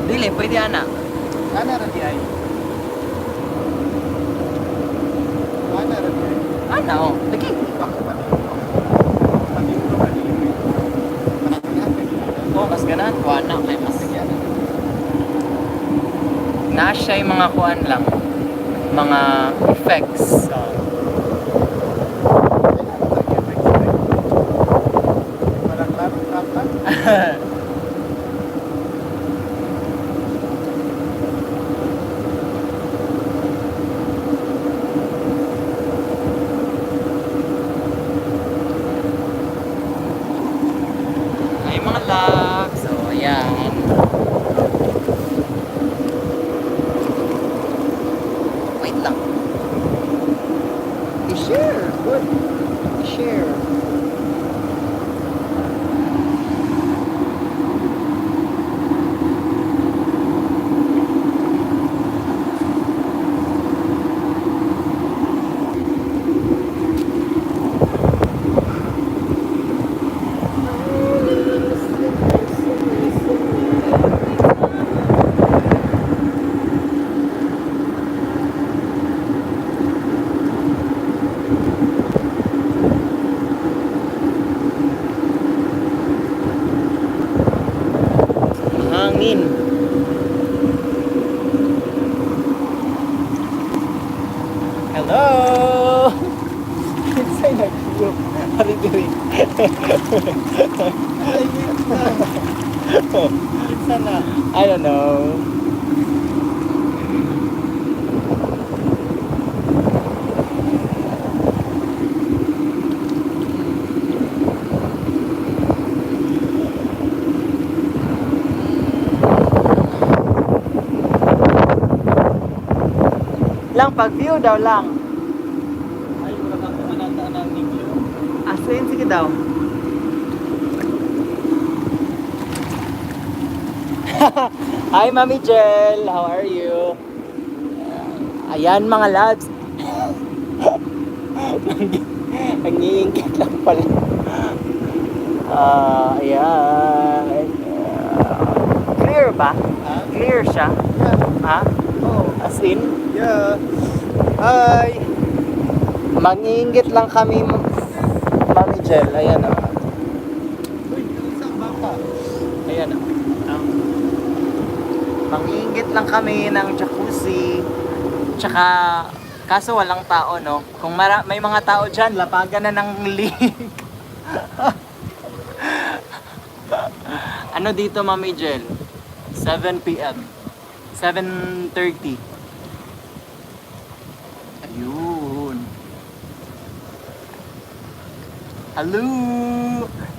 Dili, pwede ana. Ana ra di ay. Ana ra di ay. Ana, oh. Lagi. Ako pa. Pag-iulo ka dili. Oh, mas ganahan ko, ana. Kay mas na siya yung mga kuan lang. Mga effects. Ay, mga loves. So, ayan. Wait lang. I-share. Good. I-share. Hangin. Hello! Kinsay nag-vlog? Hari-diri. Kinsa na? I don't know. Lang pag-view daw lang. Ay, wala kang anata ng video. Asin, sige daw. Hi, Mami Jel. How are you? Ayan, mga lads. Nangiingkit lang pala. Ayan. Clear ba? Ha? Clear siya? Yeah. Ha? Oh. As in? Yeah. Hi. Mangiingit lang kami, Mami Jel. Ayan o. Uy, isang baka. Ayan o. Mangiingit lang kami ng jacuzzi. Tsaka, kaso walang tao, no? Kung may mga tao dyan, lapagan na ng leak. Ano dito, Mami Jel? 7 p.m. 7:30. Ayun. Hello,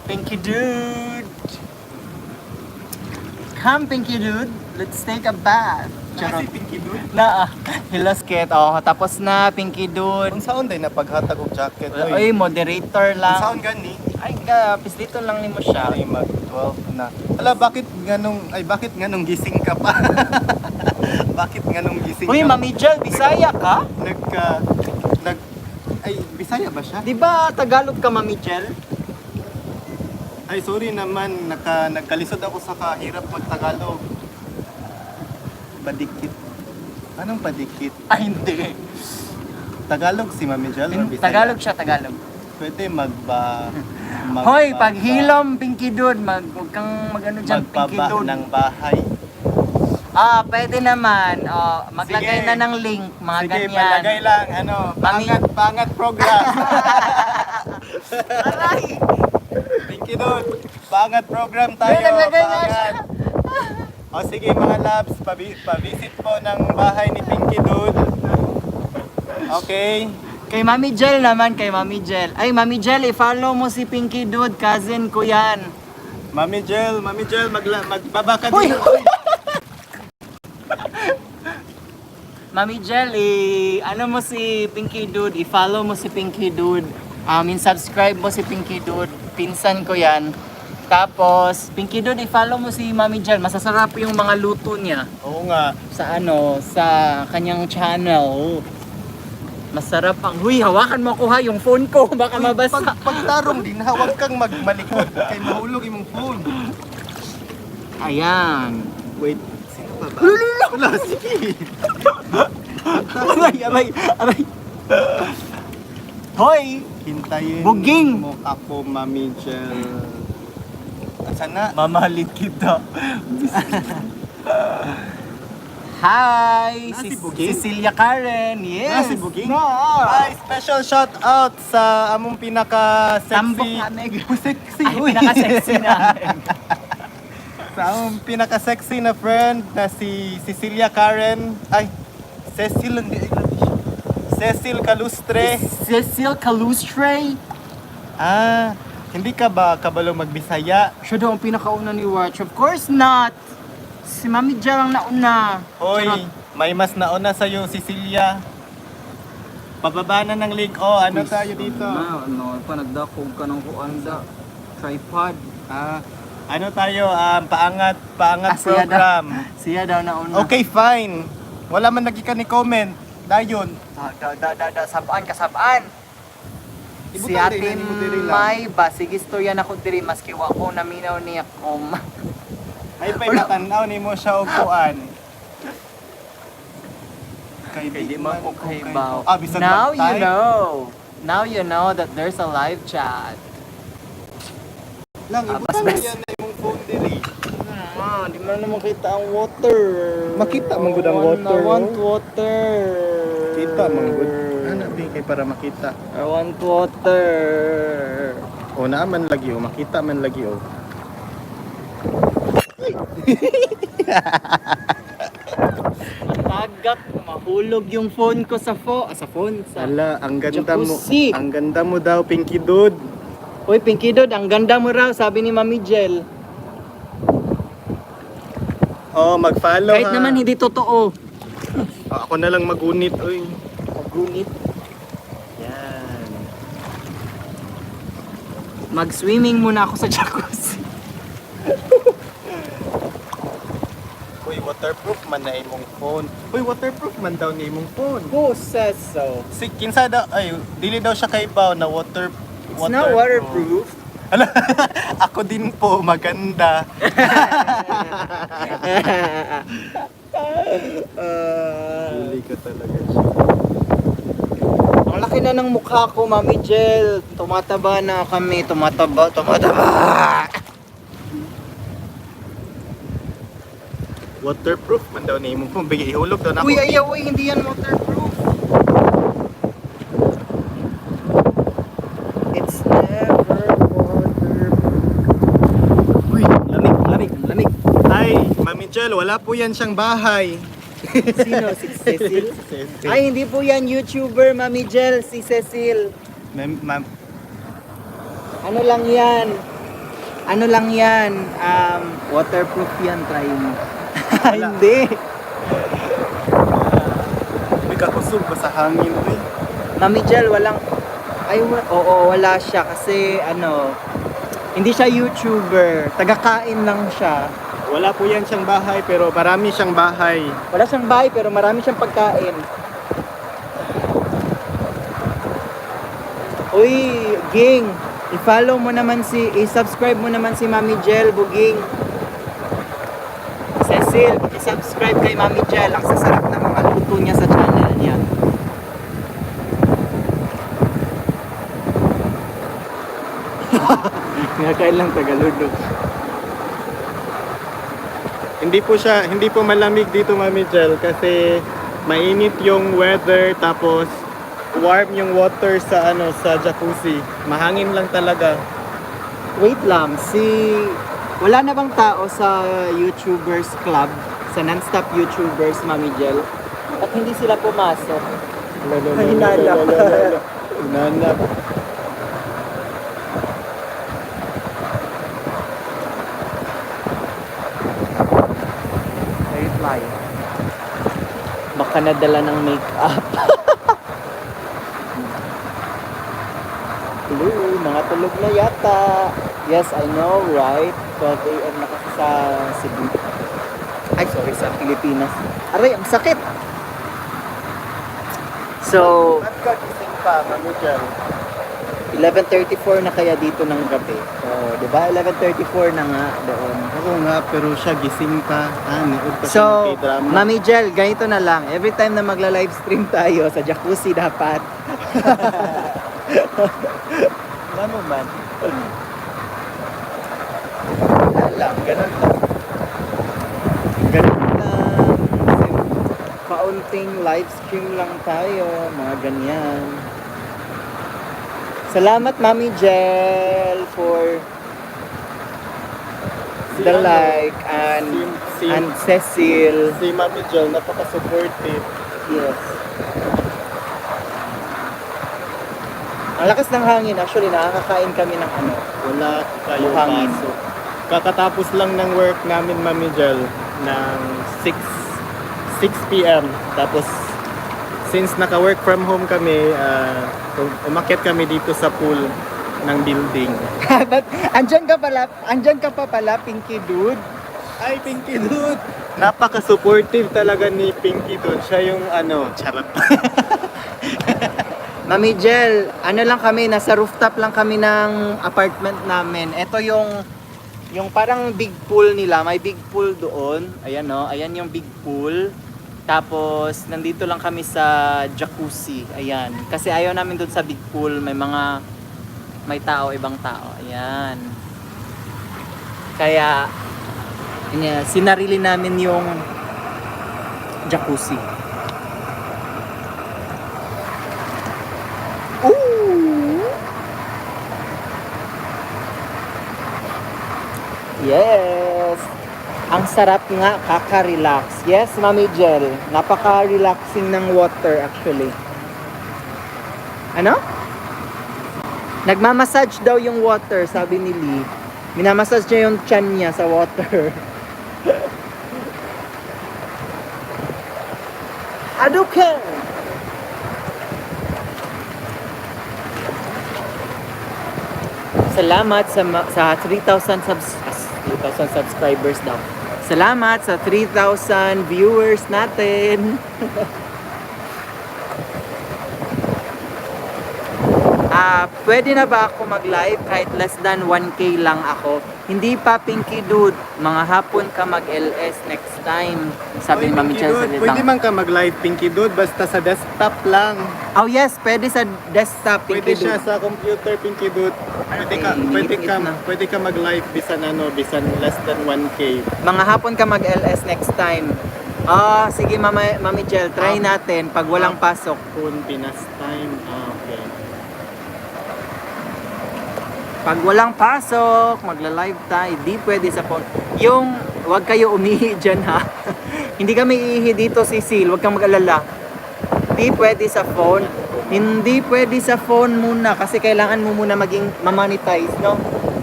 Pinky Dude. Come, Pinky Dude. Let's take a bath. Charot. Si Pinky Dude. Na, hilasket. Oh, tapos na, Pinky Dude. Ang sound ay napaghatag og jacket. Oy, moderator Ang lang. sound gani. Ay, pislito lang ni mo siya. Ay, mag-12 na. Ala, bakit nganong gising ka pa? Bakit nganong gising Uy, ka? Mami Jel, Bisaya ka? Ay, Bisaya ba siya? Di ba Tagalog ka, Mami Jel? Ay, sorry naman, nagkalisod ako sa kahirap mag-Tagalog. Padikit. Anong padikit? Ay, hindi. Tagalog si Mami Jel or Bisaya? Tagalog siya, Tagalog. Pwede Hoy, pag hilom, Pinky Dude, huwag kang mag-ano dyan, Pinky magpaba Dude. ng bahay. Pwede naman. Maglagay Sige. na ng link, mga Sige, ganyan. palagay lang, Mami. pangat program. Aray! Thank you, dude. Pangat program tayo. Naglagay nga siya. O sige mga labs, pa-visit po ng bahay ni Pinky Dude. Okay. Kay Mami Jel naman, kay Mami Jel. Ay, Mami Jel, i-follow mo si Pinky Dude, cousin ko yan. Mami Jel, magbaba ka Uy! din. Mami Jel, ano mo si Pinky Dude, i-follow mo si Pinky Dude. Subscribe mo si Pinky Dude, pinsan ko yan. Tapos, Pinky Dude, i-follow mo si Mami Jel. Masasarap yung mga luto niya Oo nga. sa kanyang channel. Masarap ang... Huy, hawakan mo ako ha, yung phone ko. Baka mabasa. Pagtarong din, huwag kang magmalikod kay mahulog imong phone. Ayan. Wait, pa ba? Wala, sige. Aray. Hoy! Hintayin Buging! mo ako, Mami Jel. Sana. Mamahalin kita. Hi! Si Buging? Cecilia Karen, yes! Si Buging? No. Ay, special shout out sa among Tambok pinaka-sexy. na meg. Sexy. Ay, pinaka-sexy namin. Sa among pinaka-sexy na friend na si Cecilia Karen. Ay, Cecil ang Cecil Calustre. Cecil Calustre. Ah, hindi ka ba kabalo magbisaya? Siya daw ang pinakauna ni Watch. Of course not! Si Mami Jel ang nauna. Hoy, Charot. may mas nauna sa'yo, Cecilia. Pababa na ng link. Oh, ano tayo dito? Ano pa, nagdakog ka ng kuanda. Tripod. Ah, ano tayo? Paangat Siya program. daw, siya daw nauna. Okay, fine. Wala man lagi ka ni comment. Dayon. Sabaan. Si Ibutan Ate din, mo diri lang. May ba, sige istorya na ko diri, maski wa ko naminaw niya kom. Ay, pa'y matanaw ni mo siya upuan. Kay Di man ko kahibaw. Ah, bisag Now magtay? you know. Now you know that there's a live chat. Lang, ibutan mo yan na imong phone diri. Di mo na makita ang water. Makita man gud ang water, I want oh. water. Kita, manggod. Ano, kay para makita. I want water. O, naaman lagi, o. Makita man lagi, o. Tagak, mahulog yung phone ko sa phone. Ala, ang ganda mo. Jacuzzi. Ang ganda mo daw, Pinky Dude. Uy, Pinky Dod, ang ganda mo raw, sabi ni Mami Jel. Oh, mag-follow Kahit ha. naman hindi totoo. Ako na lang magunit, oy. Magunit. Yan. Mag-swimming muna ako sa jacuzzi. Uy, waterproof man na imong phone. Uy, waterproof man daw ni imong phone. Who says so? Si kinsa daw, ay, dili daw siya kay Bao na water. It's not waterproof. Ala, ako din po, maganda. Huli ka talaga siya. Ang laki na ng mukha ko, Mami Jel. Tumataba na kami. Tumataba. Waterproof man daw ni imong phone. Bigay ihulog daw na ako. Uy, ayaw, uy, hindi yan waterproof. It's never waterproof. Uy, lamig. Lamig. Ay, Mami Jel, wala po yan siyang bahay. Sino? Si Cecil? Ay, hindi po yan YouTuber, Mami Jel, si Cecil. Ma'am, Ano lang yan? Waterproof yan, try mo. Wala. Hindi. may kakusog ba sa hangin, uy? Mami Jel, walang... Oo, wala siya kasi hindi siya YouTuber. Taga-kain lang siya. Wala po yan siyang bahay, pero marami siyang bahay. Wala siyang bahay pero marami siyang pagkain. Uy, Ging, i-subscribe mo naman si Mami Jel, Buging. Cecil, i-subscribe kay Mami Jel. Ang sasarap ng mga luto niya sa channel niya. Ngakain lang Tagalog. Hindi po malamig dito, Mami Jel, kasi mainit yung weather, tapos warm yung water sa sa jacuzzi. Mahangin lang talaga. Wait lang, wala na bang tao sa YouTubers Club, sa non-stop YouTubers, Mami Jel? At hindi sila pumasok? Ay, hinanap. Hinanap. Reply. Baka nadala ng make-up. Hello, mga tulog na yata. Yes, I know, right? 12 a.m. na kasi sa Cebu. Ay, sorry, sa Pilipinas. Aray, ang sakit! So, Ba't ka gising pa, Mami Jel? 11:34 na kaya dito ng gabi. So, di ba? 11:34 na nga doon. Oo nga, pero siya gising pa. Niod pa siya ng So, K-drama. Mami Jel, ganito na lang. Every time na magla-live stream tayo sa jacuzzi dapat. Alam mo man. Wala lang, ganun lang. Ganun lang. Kaunting live stream lang tayo, mga ganyan. Salamat Mami Jel for the ano, like and Cecil. Si Mami Jel, napaka-supportive. Yes. Ang lakas ng hangin. Actually, nakakakain kami ng ano. Wala kayo Hangin. pasok. Kakatapos lang ng work namin, Mami Jel, ng 6 p.m. Tapos, since naka-work from home kami, umakyat kami dito sa pool ng building. But, andyan ka pa pala, Pinky Dude. Ay, Pinky Dude! Napaka-supportive talaga ni Pinky Dude. Siya yung charot. Mami Jel, ano lang kami, nasa rooftop lang kami ng apartment namin. Ito yung parang big pool nila, may big pool doon. Ayan no, ayan yung big pool. Tapos nandito lang kami sa jacuzzi. Ayan. Kasi ayaw namin doon sa big pool, may tao, ibang tao. Ayan. Kaya sinarili namin yung jacuzzi. Yes! Ang sarap nga, kaka-relax. Yes, Mami Jel. Napaka-relaxing ng water actually. Ano? Nagmamassage daw yung water, sabi ni Lee. Minamassage niya yung tiyan niya sa water. Aduken! Salamat sa 3,000 subscribers daw. Salamat sa 3,000 viewers natin. Pwede na ba ako mag-live kahit less than 1K lang ako? Hindi pa, Pinky Dude. Mga hapon ka mag-LS next time. Sabi ni Mami Chel sa Pwede man ka mag-live, Pinky Dude, basta sa desktop lang. Oh yes, pwede sa desktop, Pwede Pinky siya Dude. sa computer, Pinky Dude. Pwede ka mag-live bisan less than 1K. Mga hapon ka mag-LS next time. Sige Mami Chel, try natin pag walang pasok. Phone Pinas time. Okay. Pag walang pasok, magla-live tayo. Di pwede sa phone. Wag kayo umihi dyan ha. Hindi kami iihi dito, Cecil. Wag kang mag-alala. Di pwede sa phone. Hindi pwede sa phone muna. Kasi kailangan mo muna maging ma-monetize, no?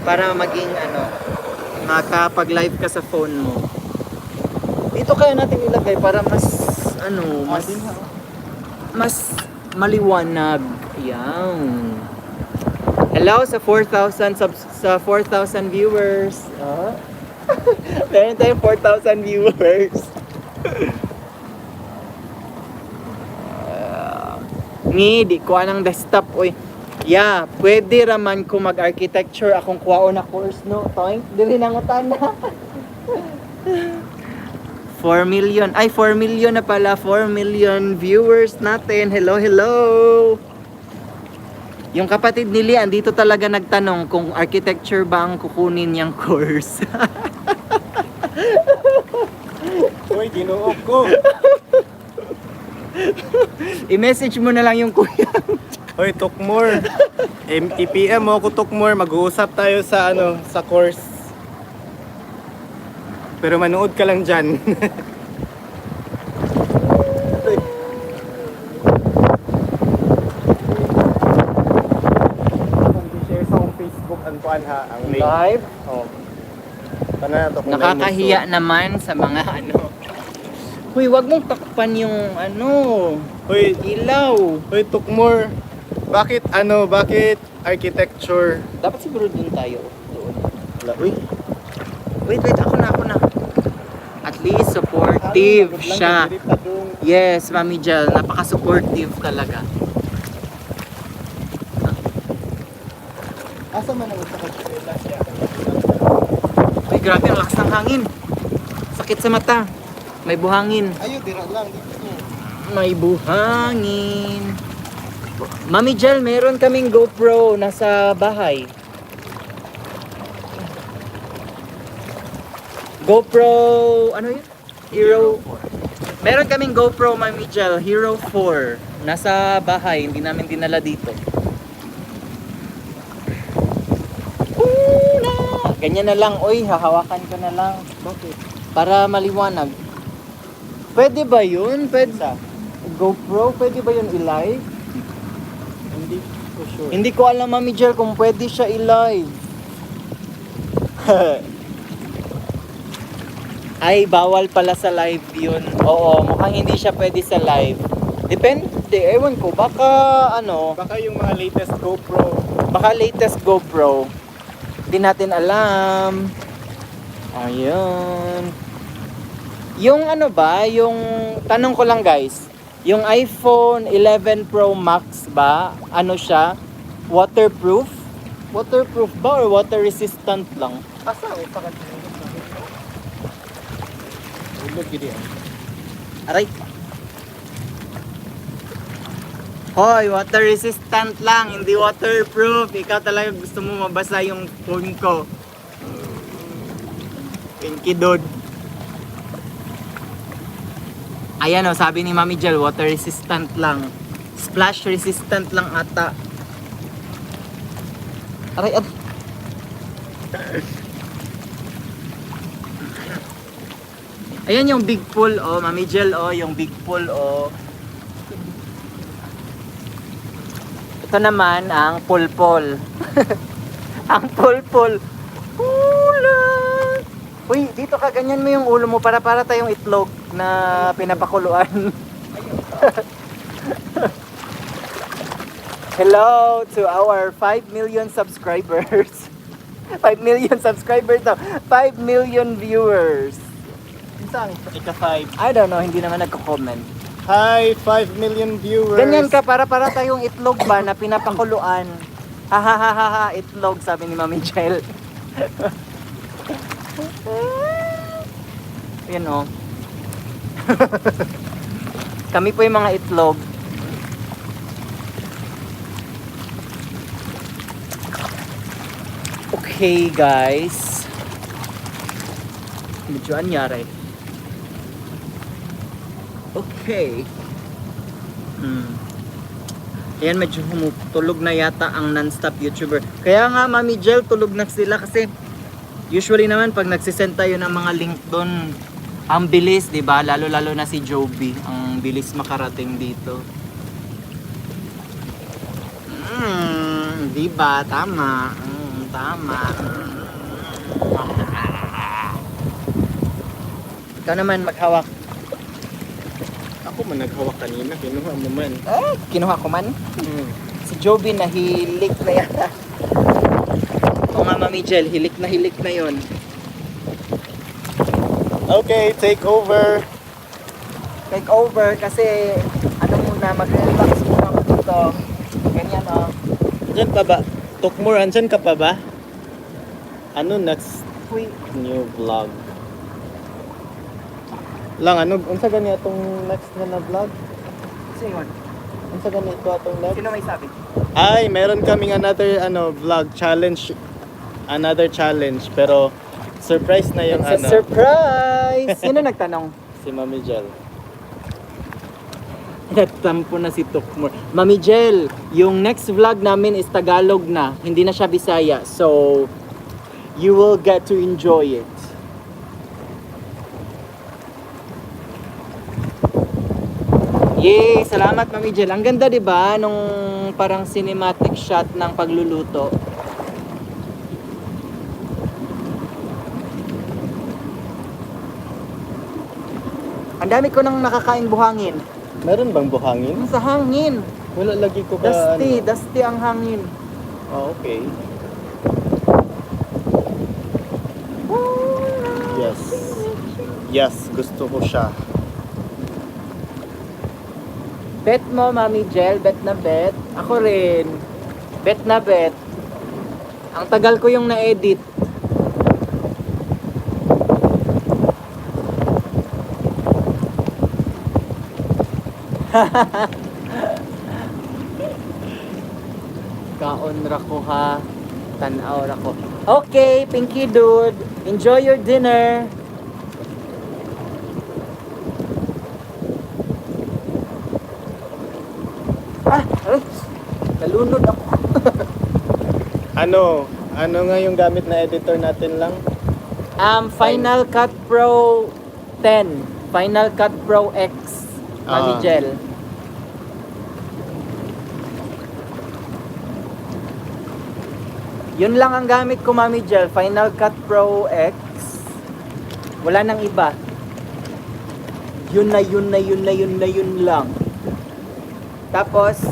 Para maging makapag-live ka sa phone mo. Dito kaya natin ilagay para mas maliwanag. Yan. Hello sa 4,000 viewers. Meron tayong 4,000 viewers. Di ko anang desktop. Oy. Yeah, pwede raman ko mag-architecture akong kuwao na course, no? Toink, dili nang utana. 4 million na pala. 4 million viewers natin. Hello, hello. Yung kapatid ni Lee, andito talaga nagtanong kung architecture ba ang kukunin niyang course. Uy, ginuok ko. I-message mo na lang yung kuya. Hoy, Tukmore. IPM mo ako, Tukmore. Mag-uusap tayo sa sa course. Pero manood ka lang dyan. I-share sa Facebook ang kuan ha, ang link. Live? Oh. Kana to kung Nakakahiya naman sa mga Huy, wag mong takpan yung Hoy, ilaw. hoy Tukmore. Bakit architecture? Dapat siguro dun tayo. Doon. Uy, Wait, ako na. At least supportive siya. Yes, Mami Jel, napaka-supportive talaga. Asa man ang usa ka chinelas niya? Ay, grabe ang lakas ng hangin. Sakit sa mata. May buhangin. Ayo, dira lang dito. May buhangin. Mami Jel, meron kaming GoPro nasa bahay. GoPro, ano yun? Hero. Meron kaming GoPro, Mami Jel, Hero 4. Nasa bahay, hindi namin dinala dito. Ganyan na lang, oy, hahawakan ko na lang. Bakit? Para maliwanag. Pwede ba yun? Pwede Sa? GoPro, pwede ba yun i-live? Hindi ko sure. Hindi ko alam, Mami Jel, kung pwede siya i-live. Ay, bawal pala sa live yun. Oo, mukhang hindi siya pwede sa live. Depende, ewan ko. Baka, ano, Baka yung mga latest GoPro. baka latest GoPro. Hindi natin alam. Ayun. Yung ano ba, yung, tanong ko lang guys, yung iPhone 11 Pro Max ba, ano siya, waterproof? Waterproof ba or water resistant lang? Asa ang usa ka chinelas? Ulog gid yan. Aray. Hoy, water resistant lang, hindi waterproof. Ikaw talaga gusto mo mabasa yung phone ko. Pinky dude. Ayan o, sabi ni Mami Jel, water resistant lang. Splash resistant lang ata. Aray, aray. Ayan yung big pool, oh, Mami Jel, oh, yung big pool, oh. Ito naman ang pulpol. Ang pulpol. Ulan. Uy, dito ka, ganyan mo yung ulo mo para tayong itlog na pinapakuluan. Hello to our 5 million subscribers. 5 million subscribers daw. 5 million viewers. Saan? Ika-5. I don't know, hindi naman nagko-comment. Hi, 5 million viewers. Ganyan ka, para tayong itlog ba na pinapakuluan. Ha ha ha ha ha, itlog, sabi ni Mami Jel. Yan oh. Kami po yung mga itlog. Okay guys. Medyo anyari. Okay. Ayan, medyo tulog na yata ang non-stop YouTuber. Kaya nga, Mami Jel, tulog na sila kasi usually naman pag nagsisend tayo ng mga link doon, ang bilis, di ba? Lalo-lalo na si Joby, ang bilis makarating dito. Di ba? Tama. Tama. Ikaw naman maghawak. Ako man naghawak kanina, kinuha mo man. Kinuha ko man. Si Joby nahilik na yata. O nga, Mami Jel, hilik na yon. Okay, take over. Take over kasi ano muna, mag-relax muna ako dito. Ganyan oh. Diyan pa ba? Tukmur, andyan ka pa ba? Ano next Uy, new vlog? Lang, ano, unsa gani atong next na vlog? sino yun? Unsa gani ito atong next? Sino may sabi? Ay, meron kaming another vlog challenge, another challenge, pero surprise na yung It's a surprise! Sino nagtanong? si Mami Jel. Nagtampo na si Tukmur. Mami Jel, yung next vlog namin is Tagalog na. Hindi na siya Bisaya. So, you will get to enjoy it. Yay! Salamat, Mami Jel. Ang ganda, di ba? Nung parang cinematic shot ng pagluluto. Ang dami ko nang nakakain buhangin. Meron bang buhangin? Sa hangin. Wala lagi ko ka Dusty ang hangin. Oh, okay. Yes. Yes, gusto ko siya. Bet mo, Mami Jel, bet na bet. Ako rin. Bet na bet. Ang tagal ko yung na-edit. Kaon ra ko ha. Tanaw ra ko. Okay, Pinky Dude. Enjoy your dinner. Ay, nalunod ako. Ano nga yung gamit na editor natin lang? Final Cut Pro 10. Final Cut Pro X. Mami Gel. Yun lang ang gamit ko, Mami Gel. Final Cut Pro X. Wala nang iba. Yun lang. Tapos,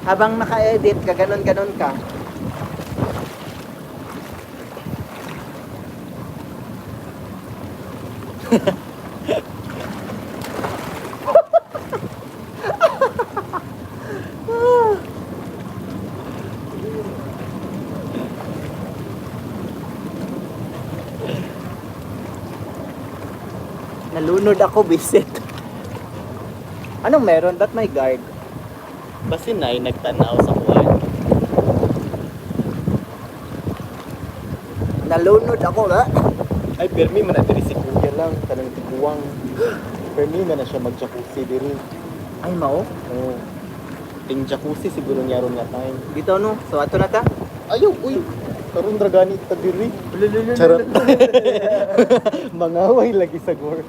habang naka-edit ka, ganon ka. Nalunod ako, bisit. Anong meron? Ba't may guard? Basi na nagtanaw sa kuwan. Nalunod ako, ha? Ay, permi man na diri si Kuya lang, kanang tiguwang. Permi man na siya mag-jacuzzi diri. Ay, mao? Oo. Ting jacuzzi siguro niya ron nga time. Dito, no? So, ato na ta? Ayaw, uy. Karon dragani ta diri. Charot. Mangaway lagi sa gore.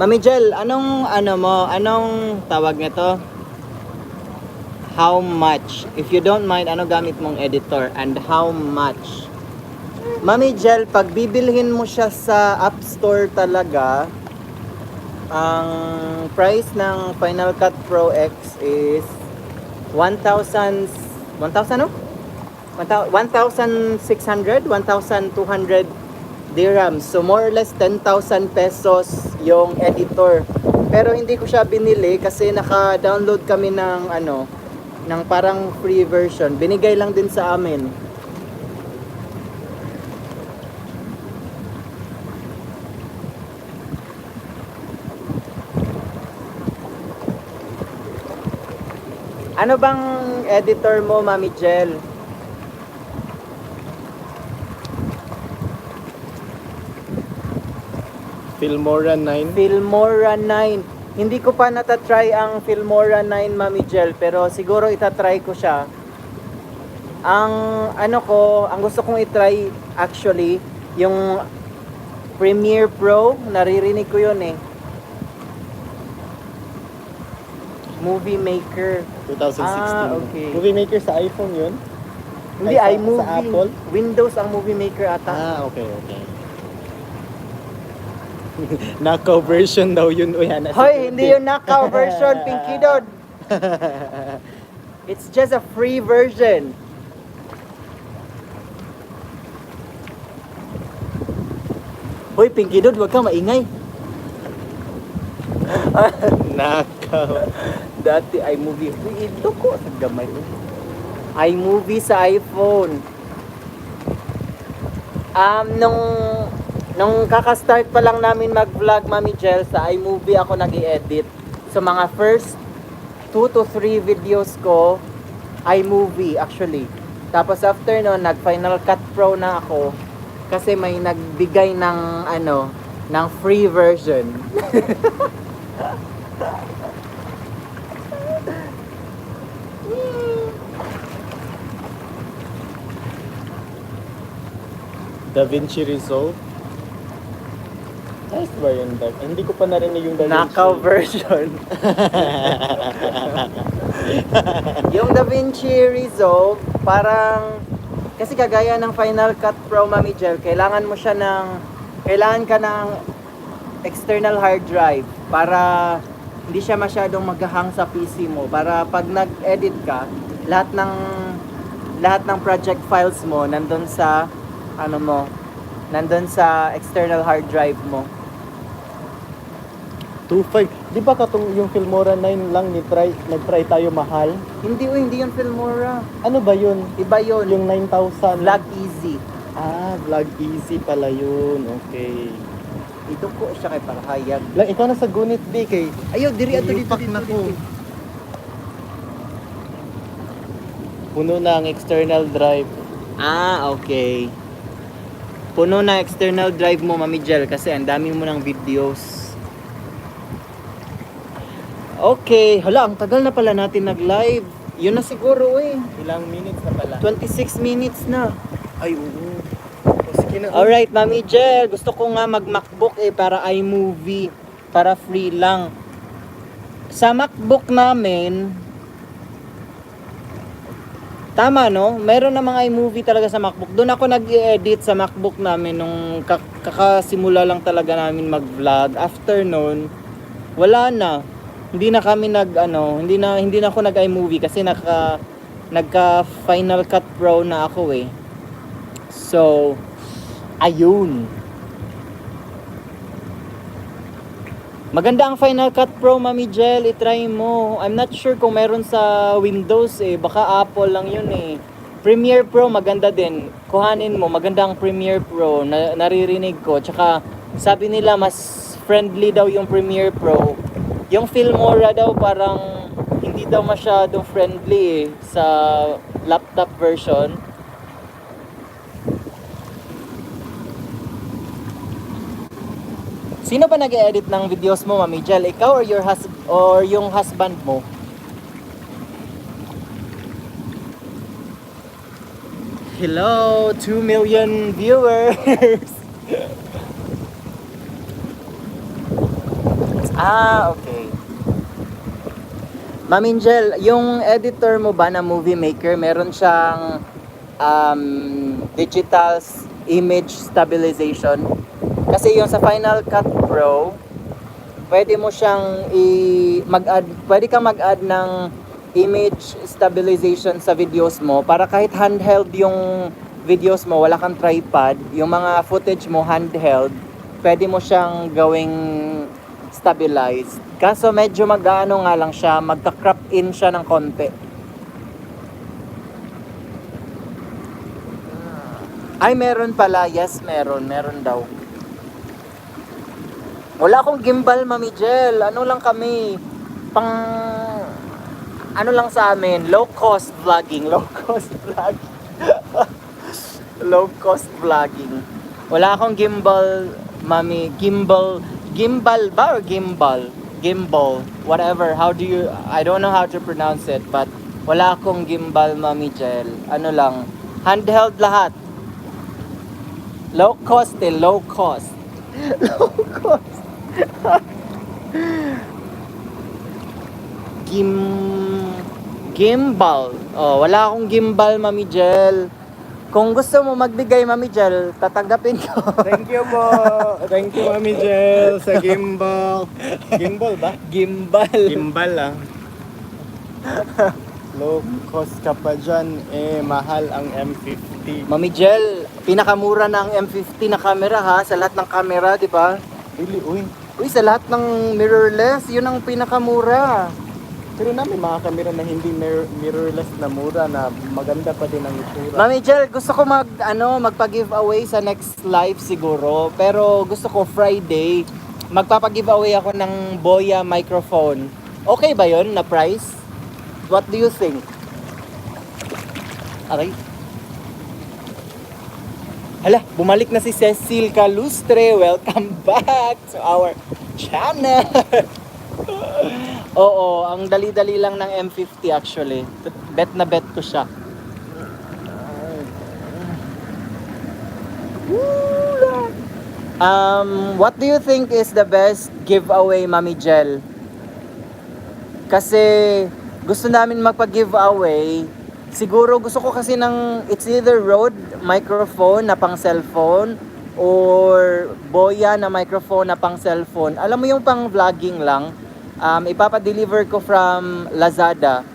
Mami Jel, anong tawag nito? How much? If you don't mind, ano gamit mong editor and how much? Mami Jel, pag bibilhin mo siya sa App Store talaga, ang price ng Final Cut Pro X is 1,000 no? 1,600, 1,200 dirhams. So more or less 10,000 pesos yung editor. Pero hindi ko siya binili kasi naka-download kami ng ng parang free version. Binigay lang din sa amin. Ano bang editor mo, Mami Jel? Filmora 9. Filmora 9. Hindi ko pa natatry ang Filmora 9, Mami Jel, pero siguro itatry ko siya. Ang gusto kong itry actually, yung Premiere Pro, naririnig ko yun eh. Movie Maker. 2016. Okay. Movie Maker sa iPhone yun? Hindi, Ay, iMovie. sa Apple? Windows ang Movie Maker ata. Okay. Knockout version daw yun. Hoy, hindi yung knockout version, Pinky Dude. It's just a free version. Hoy, Pinky Dude, wag ka maingay. Knockout. Dati iMovie. Uy, ito ko sa gamay. iMovie sa iPhone. Nung kaka-start pa lang namin mag-vlog, Mami Jel, sa iMovie ako nag-i-edit. So mga first 2 to 3 videos ko, iMovie actually. Tapos after nun, nag-Final Cut Pro na ako kasi may nagbigay ng ng free version. DaVinci Resolve. Nice ba yun? Hindi ko pa narinig yung DaVinci. Knockout version. Yung DaVinci Resolve, parang kasi kagaya ng Final Cut Pro, Mami Jel, kailangan ka ng external hard drive para hindi siya masyadong maghahang sa PC mo, para pag nag-edit ka, lahat ng project files mo nandun sa nandun sa external hard drive mo. 2.5. Di ba katong yung Filmora 9 lang nag-try tayo mahal? Hindi yun Filmora. Ano ba yun? Iba yun. Yung 9,000. Vlog Easy. Vlog Easy pala yun. Okay. Ito ko siya kay Parahayag. Lang, ikaw na sa Gunit B kay. Ayaw, diri ato dito. Yupak na ko. Puno na ang external drive. Okay. Puno na external drive mo, Mami Jel, kasi ang dami mo ng videos. Okay, hala, ang tagal na pala natin nag-live. Yun na siguro Ilang minutes na pala? 26 minutes na. Ay, oo. O, sige na. Alright, Mami Jel, gusto ko nga mag-MacBook para iMovie, para free lang. Sa MacBook namin, tama no? Meron na mga iMovie talaga sa MacBook. Doon ako nag-edit sa MacBook namin nung kakasimula lang talaga namin mag-vlog. After noon, wala na. Hindi na kami hindi na ako nag-iMovie kasi nagka Final Cut Pro na ako eh. So, ayun. Maganda ang Final Cut Pro, Mami Jel, i-try mo. I'm not sure kung meron sa Windows baka Apple lang yun Premiere Pro maganda din. Kuhanin mo, maganda ang Premiere Pro. Naririnig ko. Tsaka sabi nila mas friendly daw yung Premiere Pro. Yung Filmora daw parang hindi daw masyadong friendly sa laptop version. Sino ba nag-edit ng videos mo, Mami Jel? Ikaw or yung husband mo? Hello, 2 million viewers. Okay. Mami Jel, yung editor mo ba na Movie Maker, meron siyang digital image stabilization? Kasi yung sa Final Cut Pro, pwede mo siyang pwede kang mag-add ng image stabilization sa videos mo para kahit handheld yung videos mo, wala kang tripod, yung mga footage mo handheld, pwede mo siyang gawing stabilized. Kaso medyo mag-ano nga lang siya, magka-crop in siya ng konti. Ay, meron pala. Yes, meron daw. Wala akong gimbal, Mami Jel. Ano lang kami, ano lang sa amin, low cost vlogging. Low cost vlogging. Wala akong gimbal, Mami. Gimbal ba or gimbal? Gimbal. Whatever. I don't know how to pronounce it, but wala akong gimbal, Mami Jel. Ano lang, handheld lahat. Low cost. Low cost. Gimbal. Wala akong gimbal, Mami Jel. Kung gusto mo magbigay, Mami Jel, tatanggapin ko. Thank you po. Thank you, Mami Jel, sa gimbal. Gimbal ba? Gimbal lang. Low cost ka pa dyan, mahal ang M50. Mami Jel, pinakamura ng M50 na camera sa lahat ng camera, di ba? Really, Uy, sa lahat ng mirrorless, yun ang pinakamura. Pero namin mga kamera na hindi mirrorless na mura na maganda pa din ang itsura. Mami Jel, gusto ko magpa-giveaway sa next live siguro. Pero gusto ko Friday, magpapa-giveaway ako ng Boya microphone. Okay ba yun na price? What do you think? Aray. Hala, bumalik na si Cecil Calustre. Welcome back to our channel. Oo, ang dali-dali lang ng M50 actually. Bet na bet ko siya. What do you think is the best giveaway, Mami Jel? Kasi gusto namin magpa-giveaway. Siguro gusto ko kasi it's either Rode microphone na pang cellphone or Boya na microphone na pang cellphone. Alam mo yung pang vlogging lang. Ipapa-deliver ko from Lazada.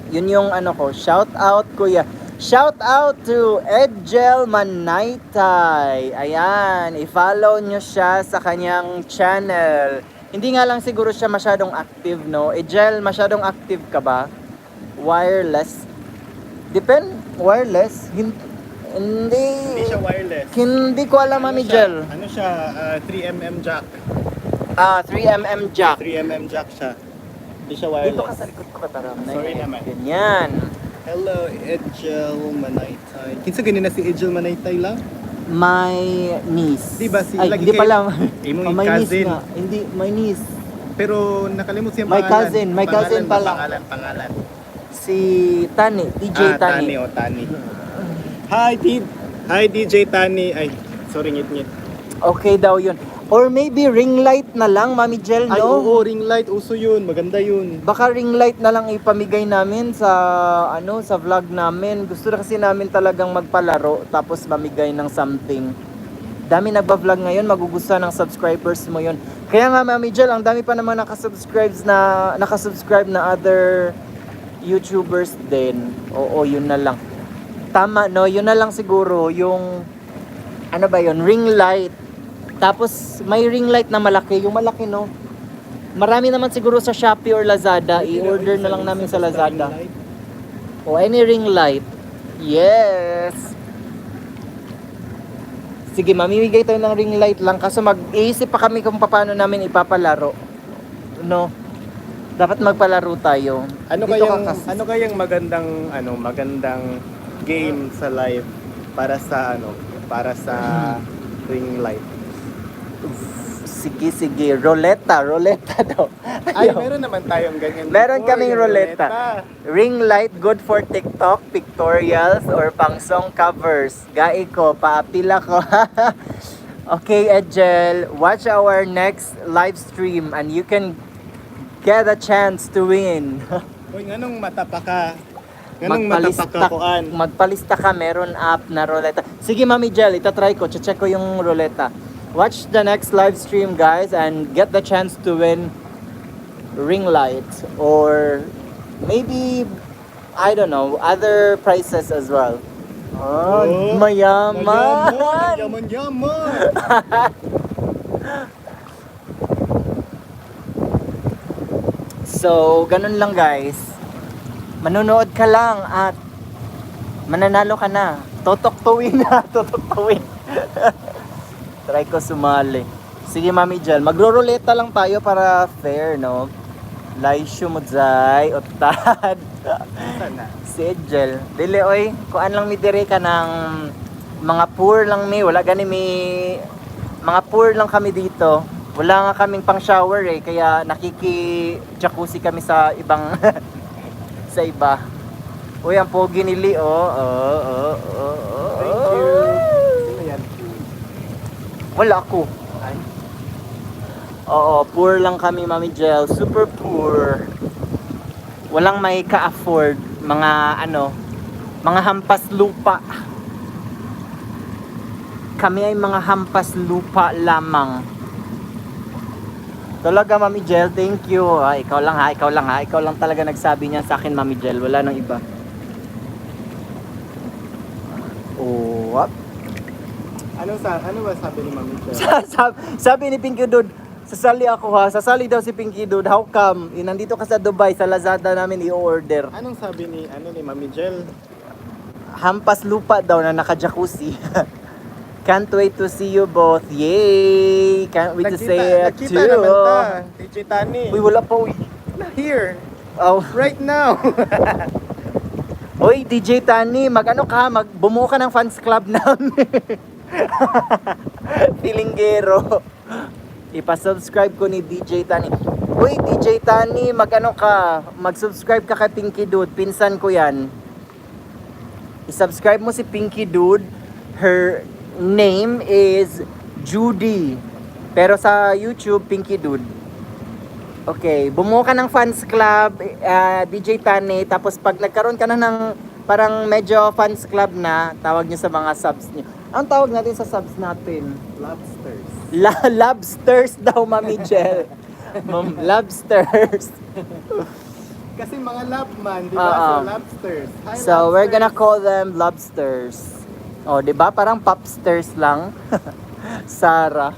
Yun yung ko. Shout out kuya. Shout out to Edgel Manaytay. Ayan, i-follow nyo siya sa kanyang channel. Hindi nga lang siguro siya masyadong active, no? Ejel, masyadong active ka ba? Wireless? Wireless? Hindi. Hindi siya wireless. Hindi ko alam, Mami Jel. Ano siya? 3mm jack. 3mm jack. 3mm jack siya. Hindi siya wireless. Dito ka sa likod ko kataram. Sorry naman. Ganyan. Hello, Ejel Manaytay. Kinsa ganina si Ejel Manaytay lang? My niece. Di ba si Ay, lagi hindi kay- pala. Imong my niece cousin. nga. Hindi, my niece. Pero nakalimot siya My cousin, my cousin pala. Pangalan. Si Tani, DJ Tani. Tani. Hi, DJ Tani. Ay, sorry, ngit-ngit. Okay daw yun. Or maybe ring light na lang, Mami Jel, Ay, no? oo, ring light. Uso yun. Maganda yun. Baka ring light na lang ipamigay namin sa sa vlog namin. Gusto na kasi namin talagang magpalaro tapos mamigay ng something. Dami nagba-vlog ngayon, magugustuhan ng subscribers mo yun. Kaya nga Mami Jel, ang dami pa naman nakasubscribe na other YouTubers din. Oo, yun na lang. Tama, no? Yun na lang siguro yung ano ba yun? Ring light. Tapos may ring light na malaki, yung malaki, no? Marami naman siguro sa Shopee or Lazada. I-order na lang namin sa Lazada. O any ring light. Yes. Sige, mamimigay tayo ng ring light lang kaso mag-iisip pa kami kung paano namin ipapalaro. No? Dapat magpalaro tayo. Ano Dito kayang ka kasi. ano kayang magandang game sa live para sa ring light? Sige. Roleta daw. Ay, meron naman tayong ganyan. Meron before, kaming yung roleta. Ring light good for TikTok, pictorials, or pang song covers. Gai ko, paapila ko. Okay, Ejel, watch our next live stream and you can get a chance to win. Uy, nganong matapa ka? Nganong matapa ka kuan? Magpalista ka, meron app na roleta. Sige, Mami Jel, itatry ko, check ko yung roleta. Watch the next live stream, guys, and get the chance to win ring light or maybe, I don't know, other prizes as well. Oh, mayaman! Yaman! So, ganun lang guys. Manonood ka lang at mananalo ka na. Totoktuin na, totoktuin. Try ko sumali. Sige, Mami Jel, magro-roleta lang tayo para fair, no? Laisyo mo dyan, otad. Si Ejel. Dili, oy, kuan lang mi dire ka ng mga poor lang mi. Wala gani mi, mga poor lang kami dito. Wala nga kaming pang shower eh, kaya nakiki-jacuzzi kami sa ibang sa iba. Uy, ang pogi ni Lee, oh. Thank you. Sino yan? Wala ako. Ay. Oo, poor lang kami, Mami Jel. Super poor. Walang may ka-afford. Mga mga hampas lupa. Kami ay mga hampas lupa lamang. Talaga, Mami Jel, thank you. Ikaw lang ha. Ikaw lang talaga nagsabi niya sa akin, Mami Jel. Wala nang iba. Oh, what? Ano ba sabi ni Mami Jel? sabi ni Pinky Dude, sasali ako ha. Sasali daw si Pinky Dude. How come? Nandito ka sa Dubai, sa Lazada namin i-order. Anong sabi ni Mami Jel? Hampas lupa daw na naka-jacuzzi. Can't wait to see you both. Yay! Can't wait to say it too. Nakita naman ta. DJ Tani. Uy, wala pa uy. Here. Oh. Right now. Uy, DJ Tani, bumuo ka ng fans club namin. Pilinggero. Ipa-subscribe ko ni DJ Tani. Uy, DJ Tani, mag-subscribe ka kay Pinky Dude. Pinsan ko yan. I-subscribe mo si Pinky Dude. Her name is Judy. Pero sa YouTube, Pinky Dude. Okay, bumuo ka ng fans club, DJ Tani, tapos pag nagkaroon ka na ng parang medyo fans club na, tawag nyo sa mga subs nyo. Ang tawag natin sa subs natin? Lobsters. Lobsters daw, Mami Jel. Lobsters. Kasi mga lobman, di ba? So lobsters. Hi, So, we're lobsters. gonna call them lobsters. O, di ba? Parang popsters lang. Sarah.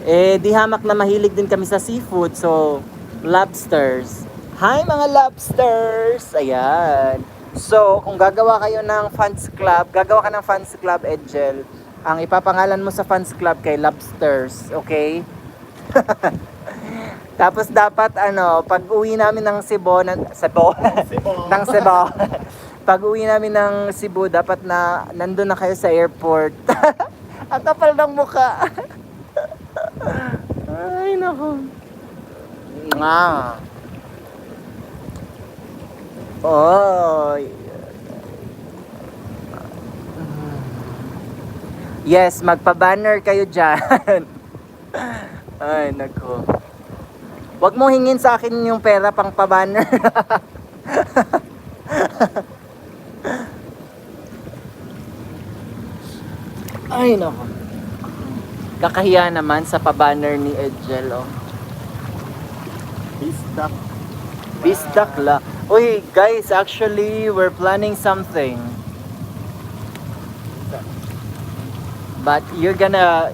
Eh, di hamak na mahilig din kami sa seafood. So, lobsters. Hi mga lobsters! Ayan. So, kung gagawa kayo ng fans club, gagawa ka ng fans club, Edgel, ang ipapangalan mo sa fans club kay lobsters. Okay? Tapos dapat pag uwi namin ng Cebu, ng Cebu. Pag uwi namin ng Cebu, dapat na nandun na kayo sa airport. Ang kapal ng mukha. Ay, nako. Nga. Oy. Yes, magpa-banner kayo dyan. Ay, nako. Huwag mo hingin sa akin yung pera pang pa-banner. Ay, nako. Kakahiya naman sa pa-banner ni Edgel, oh. Bisdak. Bisdak la. Uy, guys, actually, we're planning something. But you're gonna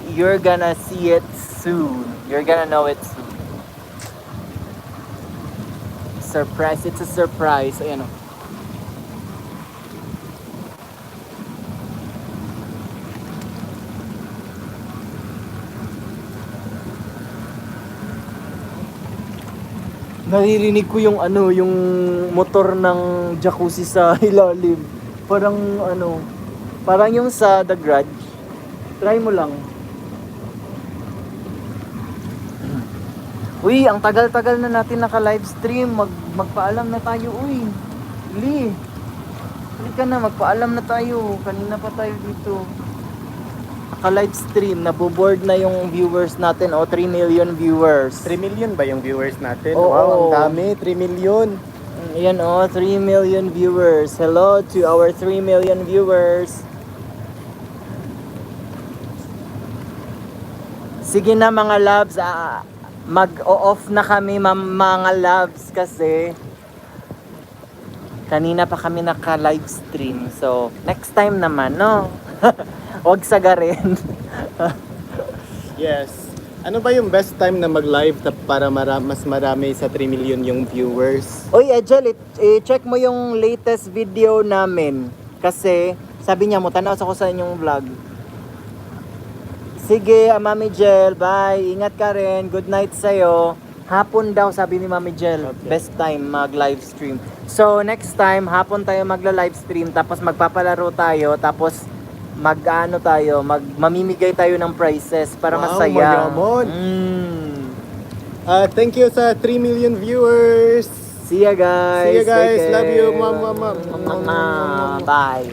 see it soon. You're gonna know it soon. Surprise, it's a surprise. Ayan, oh. Naririnig ko yung yung motor ng jacuzzi sa ilalim. Parang yung sa The Grudge. Try mo lang. Uy, ang tagal-tagal na natin naka-live stream. Magpaalam na tayo, uy. Li. Halika na, magpaalam na tayo. Kanina pa tayo dito. Naka-live stream, naboboard na yung viewers natin. 3 million viewers. 3 million ba yung viewers natin? Oo. Wow, ang dami. 3 million. Ayan 3 million viewers. Hello to our 3 million viewers. Sige na mga loves, mag-off na kami mga loves kasi kanina pa kami naka-live stream. So, next time naman, no? Huwag sagarin. Yes. Ano ba yung best time na mag-live para mas marami sa 3 million yung viewers? Uy, Edgel, i-check mo yung latest video namin. Kasi, sabi niya mo, tanaw ako sa inyong vlog. Sige, Mami Jel, bye. Ingat ka rin. Good night sa'yo. Hapon daw, sabi ni Mami Jel. Okay. Best time mag-live stream. So, next time, hapon tayo magla-live stream. Tapos magpapalaro tayo. Tapos, mamimigay tayo ng prizes para Wow, masaya. mayaman. Mm. Thank you sa 3 million viewers. See ya guys. See you guys. Take care. Love you. Mom. Bye.